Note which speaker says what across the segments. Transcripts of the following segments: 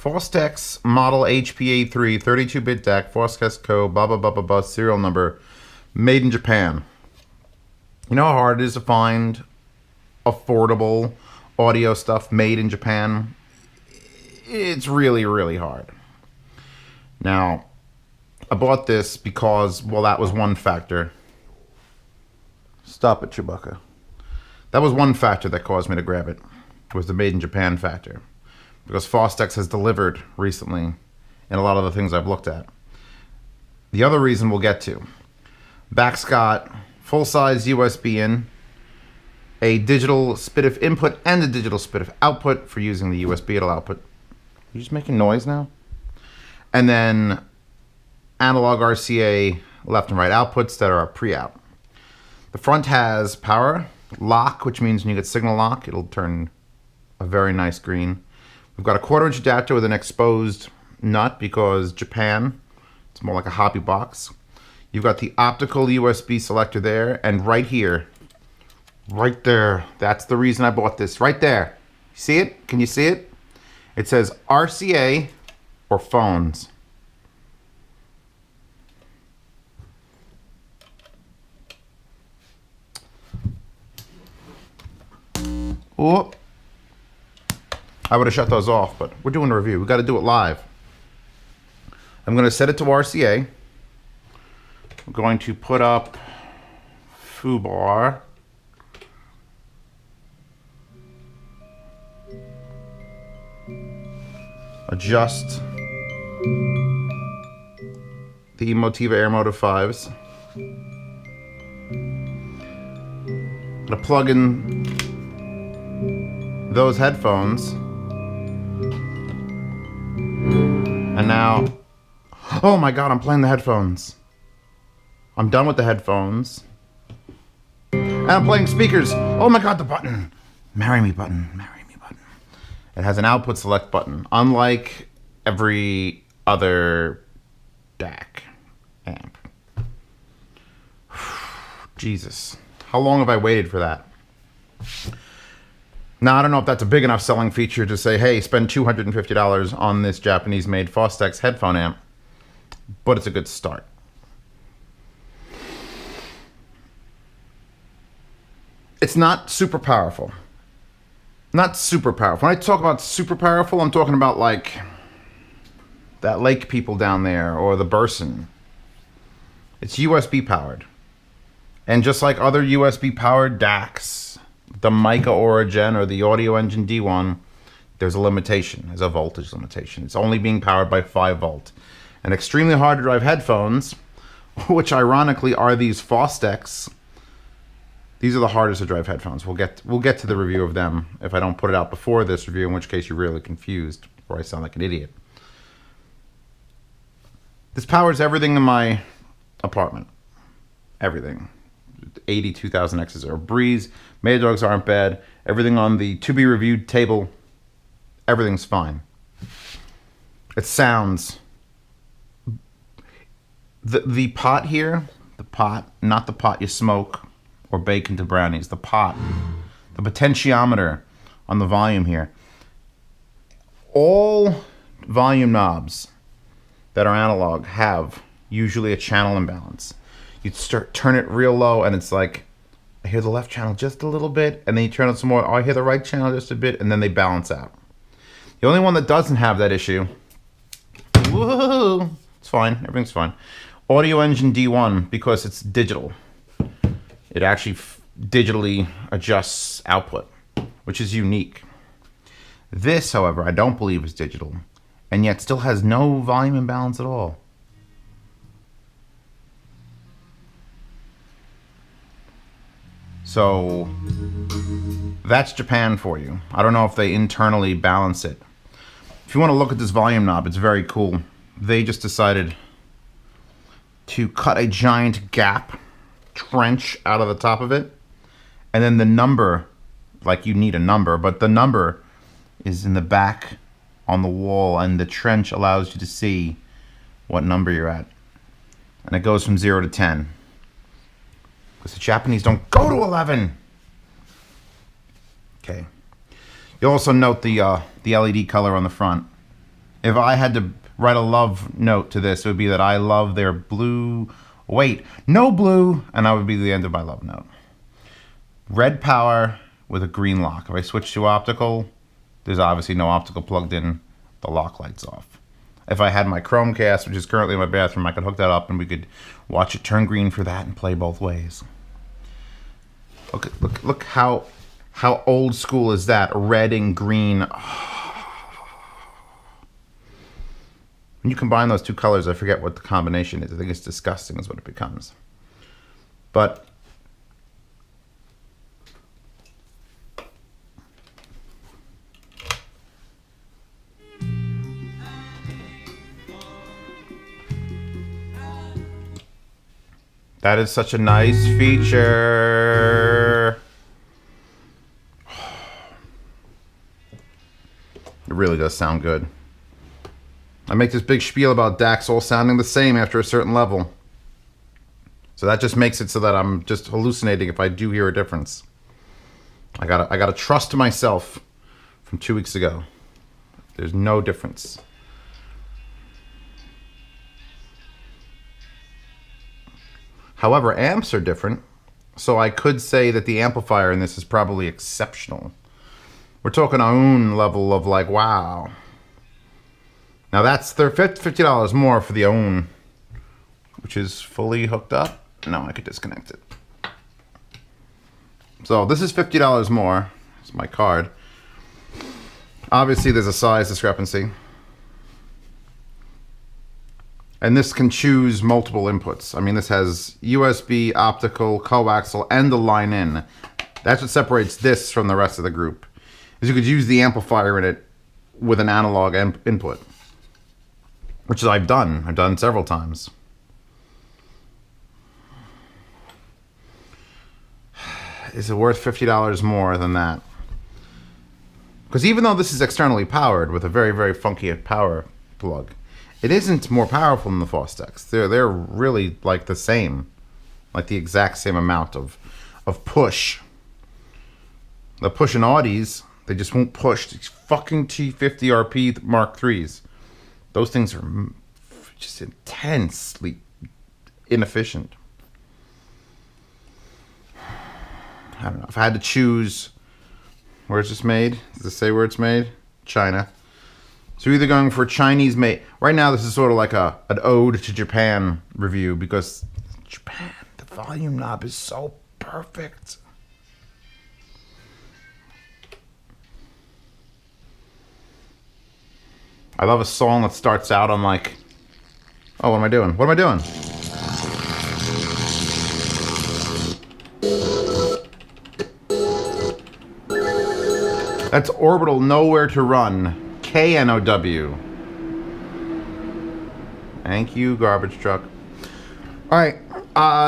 Speaker 1: Fostex model HP-A3 32-bit DAC, Fostex code, blah, blah, blah, blah, blah, serial number, made in Japan. You know how hard it is to find affordable audio stuff made in Japan? It's really, really hard. Now, I bought this because, well, that was one factor. Stop it, Chewbacca. That was one factor that caused me to grab it, was the made in Japan factor. Because Fostex has delivered recently in a lot of the things I've looked at. The other reason we'll get to. Back's got full-size USB in, a digital SPDIF input and a digital SPDIF output for using the USB output. You just making noise now? And then analog RCA left and right outputs that are pre-out. The front has power lock, which means when you get signal lock, it'll turn a very nice green. We've got a 1/4-inch adapter with an exposed nut because Japan, it's more like a hobby box. You've got the optical USB selector there, and right here, right there, that's the reason I bought this, right there. See it? Can you see it? It says RCA or phones. Oh, I would have shut those off, but we're doing a review. We got to do it live. I'm going to set it to RCA. I'm going to put up foobar. Adjust the Motiva Air Motive 5s. I'm going to plug in those headphones. And now, oh my God, I'm playing the headphones. I'm done with the headphones. And I'm playing speakers. Oh my God, the button. Marry me button, marry me button. It has an output select button, unlike every other DAC amp. Jesus, how long have I waited for that? Now, I don't know if that's a big enough selling feature to say, hey, spend $250 on this Japanese-made Fostex headphone amp, but it's a good start. It's not super powerful. Not super powerful. When I talk about super powerful, I'm talking about like that Lake people down there or the Burson. It's USB powered. And just like other USB powered DACs, the Mica Origin or the Audio Engine D1, there's a limitation. There's a voltage limitation. It's only being powered by 5 volt. And extremely hard to drive headphones, which ironically are these Fostex. These are the hardest to drive headphones. We'll get to the review of them if I don't put it out before this review, in which case you're really confused or I sound like an idiot. This powers everything in my apartment. Everything. 82,000 X's are a breeze. Mad Dogs aren't bad. Everything on the to be reviewed table, everything's fine. It sounds. The pot here, the pot, not the pot you smoke or bake into brownies, the pot, the potentiometer on the volume here. All volume knobs that are analog have usually a channel imbalance. You turn it real low and it's like, I hear the left channel just a little bit, and then you turn it some more, oh, I hear the right channel just a bit, and then they balance out. The only one that doesn't have that issue, woohoo, it's fine, everything's fine. Audio Engine D1, because it's digital. It actually digitally adjusts output, which is unique. This, however, I don't believe is digital, and yet still has no volume imbalance at all. So that's Japan for you. I don't know if they internally balance it. If you want to look at this volume knob, it's very cool. They just decided to cut a giant gap, trench out of the top of it, and then the number, like you need a number, but the number is in the back on the wall, and the trench allows you to see what number you're at. And it goes from 0 to 10. Because the Japanese don't go to 11. Okay. You'll also note the LED color on the front. If I had to write a love note to this, it would be that I love their blue. Wait, no blue, and that would be the end of my love note. Red power with a green lock. If I switch to optical, there's obviously no optical plugged in. The lock lights off. If I had my Chromecast, which is currently in my bathroom, I could hook that up and we could watch it turn green for that and play both ways. Look how old school is that? Red and green. When you combine those two colors, I forget what the combination is. I think it's disgusting is what it becomes. But that is such a nice feature. It really does sound good. I make this big spiel about DACs all sounding the same after a certain level. So that just makes it so that I'm just hallucinating if I do hear a difference. I gotta trust myself from 2 weeks ago. There's no difference. However, amps are different, so I could say that the amplifier in this is probably exceptional. We're talking our own level of like, wow. Now that's $50 more for the own, which is fully hooked up. No, I could disconnect it. So this is $50 more. It's my card. Obviously there's a size discrepancy. And this can choose multiple inputs. I mean, this has USB, optical, coaxial, and the line in. That's what separates this from the rest of the group. Is you could use the amplifier in it with an analog input. Which I've done. I've done several times. Is it worth $50 more than that? Because even though this is externally powered with a very, very funky power plug, it isn't more powerful than the Fostex. They're really like the same. Like the exact same amount of push. The push in Audis, they just won't push these fucking T50RP Mark IIIs. Those things are just intensely inefficient. I don't know. If I had to choose, where is this made? Does it say where it's made? China. So you're either going for a Chinese made. Right now, this is sort of like an ode to Japan review because Japan, the volume knob is so perfect. I love a song that starts out on like, oh, what am I doing? What am I doing? That's Orbital Nowhere to Run. KNOW. Thank you, garbage truck. All right.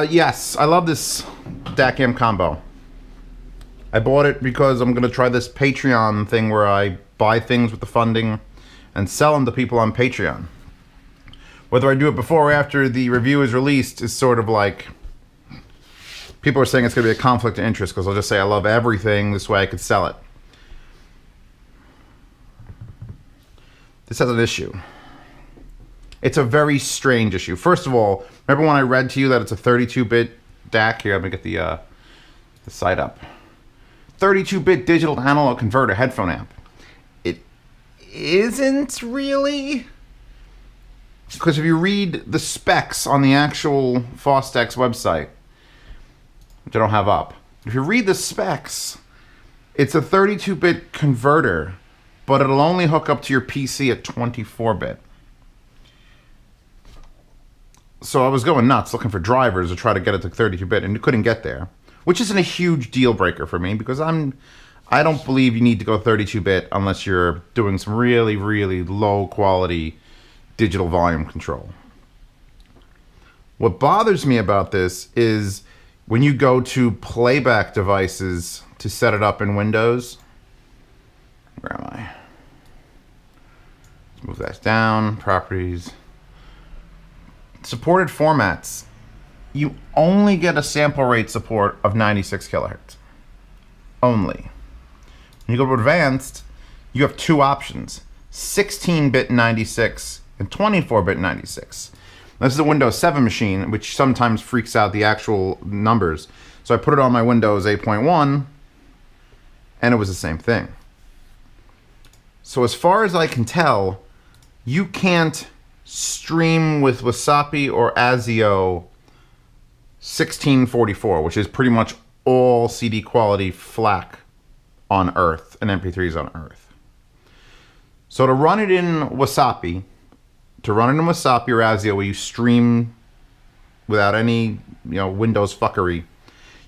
Speaker 1: Yes, I love this DAC amp combo. I bought it because I'm going to try this Patreon thing where I buy things with the funding and sell them to people on Patreon. Whether I do it before or after the review is released is sort of like, people are saying it's going to be a conflict of interest because I'll just say I love everything, this way I could sell it. This has an issue. It's a very strange issue. First of all, remember when I read to you that it's a 32-bit DAC? Here, let me get the site up. 32-bit digital to analog converter headphone amp. It isn't really, because if you read the specs on the actual Fostex website, which I don't have up, if you read the specs, it's a 32-bit converter, but it'll only hook up to your PC at 24-bit. So I was going nuts looking for drivers to try to get it to 32-bit, and you couldn't get there, which isn't a huge deal breaker for me because I don't believe you need to go 32-bit unless you're doing some really, really low quality digital volume control. What bothers me about this is when you go to playback devices to set it up in Windows. Where am I? Let's move that down. Properties. Supported formats. You only get a sample rate support of 96 kilohertz. Only. When you go to advanced, you have two options. 16-bit 96, and 24-bit 96. This is a Windows 7 machine, which sometimes freaks out the actual numbers. So I put it on my Windows 8.1, and it was the same thing. So as far as I can tell, you can't stream with Wasapi or ASIO 1644, which is pretty much all CD quality FLAC on Earth and MP3s on Earth. So to run it in Wasapi, or ASIO, where you stream without any Windows fuckery,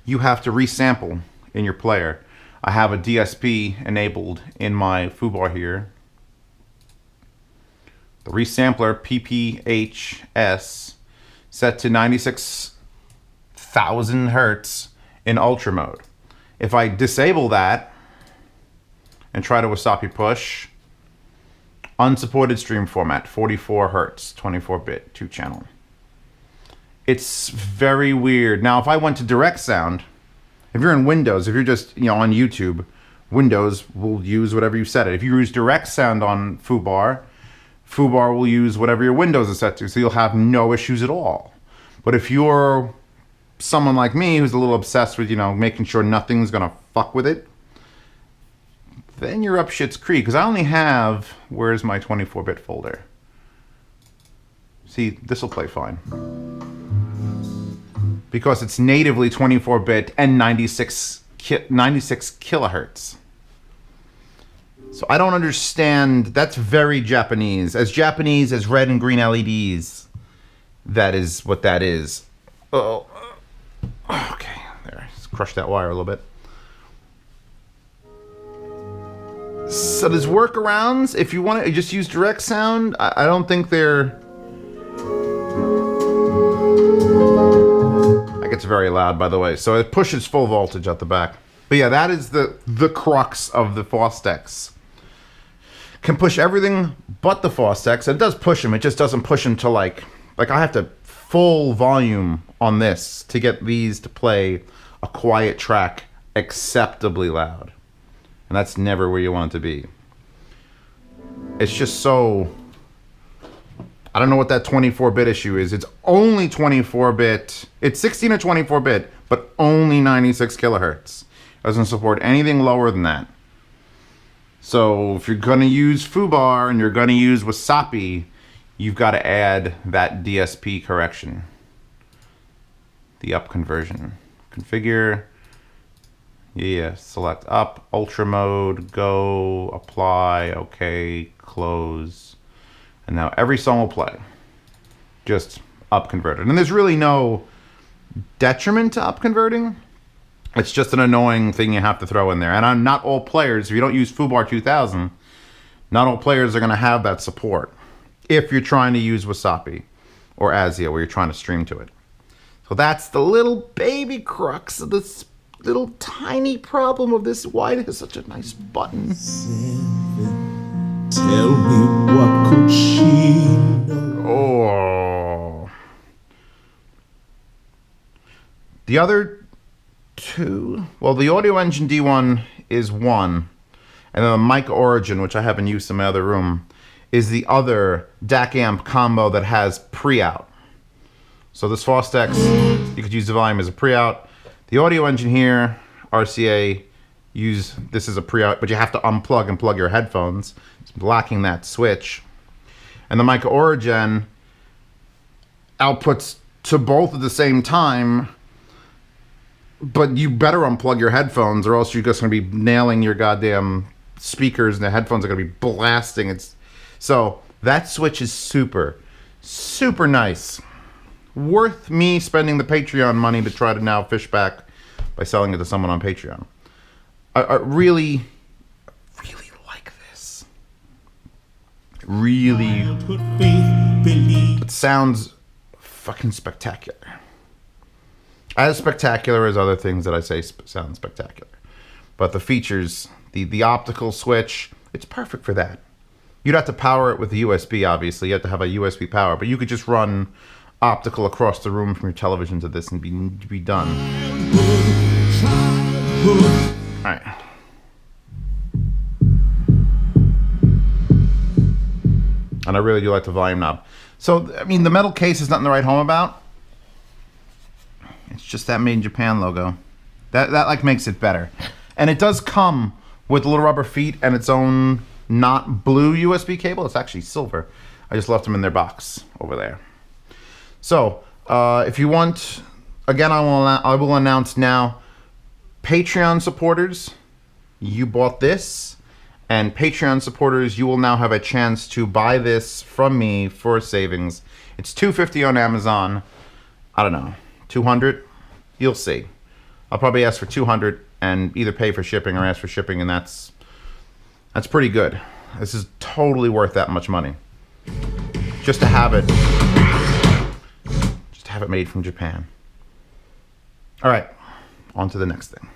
Speaker 1: you have to resample in your player. I have a DSP enabled in my foobar here. The resampler PPHS set to 96,000 hertz in ultra mode. If I disable that and try to Wasapi push, unsupported stream format, 44 hertz, 24-bit, 2-channel. It's very weird. Now, if I went to direct sound, if you're in Windows, if you're just on YouTube, Windows will use whatever you set it. If you use direct sound on foobar, foobar will use whatever your Windows is set to, so you'll have no issues at all. But if you're someone like me who's a little obsessed with making sure nothing's gonna fuck with it, then you're up shit's creek. Because I only have, where's my 24-bit folder? See, this will play fine. Because it's natively 24-bit and 96 kilohertz. So I don't understand. That's very Japanese as red and green LEDs. That is what that is. Oh, okay. There, just crush that wire a little bit. So there's workarounds. If you want to just use direct sound, I don't think they're... It's very loud, by the way, so it pushes full voltage at the back. But yeah, that is the crux of the Fostex. Can push everything but the Fostex. It does push them, it just doesn't push them to like I have to full volume on this to get these to play a quiet track acceptably loud. And that's never where you want it to be. It's just so... I don't know what that 24-bit issue is. It's only 24-bit. It's 16 or 24-bit, but only 96 kilohertz. Doesn't support anything lower than that. So if you're going to use foobar and you're going to use Wasapi, you've got to add that DSP correction. The up conversion. Configure. Yeah, select up, ultra mode, go, apply, okay, close. And now every song will play, just up converted. And there's really no detriment to up converting. It's just an annoying thing you have to throw in there. And not all players, if you don't use foobar 2000, not all players are going to have that support if you're trying to use Wasapi or ASIO where you're trying to stream to it. So that's the little baby crux of this little tiny problem of this. Why it has such a nice button. Tell me what could she know? Oh. The other two, well, the Audio Engine D1 is one, and then the Mic Origin, which I have in use in my other room, is the other DAC amp combo that has pre-out. So this Fostex, you could use the volume as a pre-out. The Audio Engine here, RCA, use this as a pre-out, but you have to unplug and plug your headphones. It's blocking that switch. And the Mic Origin outputs to both at the same time, but you better unplug your headphones or else you're just going to be nailing your goddamn speakers and the headphones are going to be blasting. So that switch is super, super nice. Worth me spending the Patreon money to try to now fish back by selling it to someone on Patreon. I really like this. Really. It sounds fucking spectacular. As spectacular as other things that I say sound spectacular. But the features, the optical switch, it's perfect for that. You'd have to power it with the USB, obviously. You have to have a USB power. But you could just run optical across the room from your television to this and be done. Alright. And I really do like the volume knob. So, I mean, the metal case is nothing to write home about. It's just that Made in Japan logo. That like makes it better. And it does come with little rubber feet and its own not blue USB cable. It's actually silver. I just left them in their box over there. So, if you want, again, I will announce now, Patreon supporters, you bought this, and Patreon supporters, you will now have a chance to buy this from me for savings. It's $250 on Amazon. I don't know, 200? You'll see. I'll probably ask for 200 and either pay for shipping or ask for shipping, and that's pretty good. This is totally worth that much money. Just to have it made from Japan. All right, on to the next thing.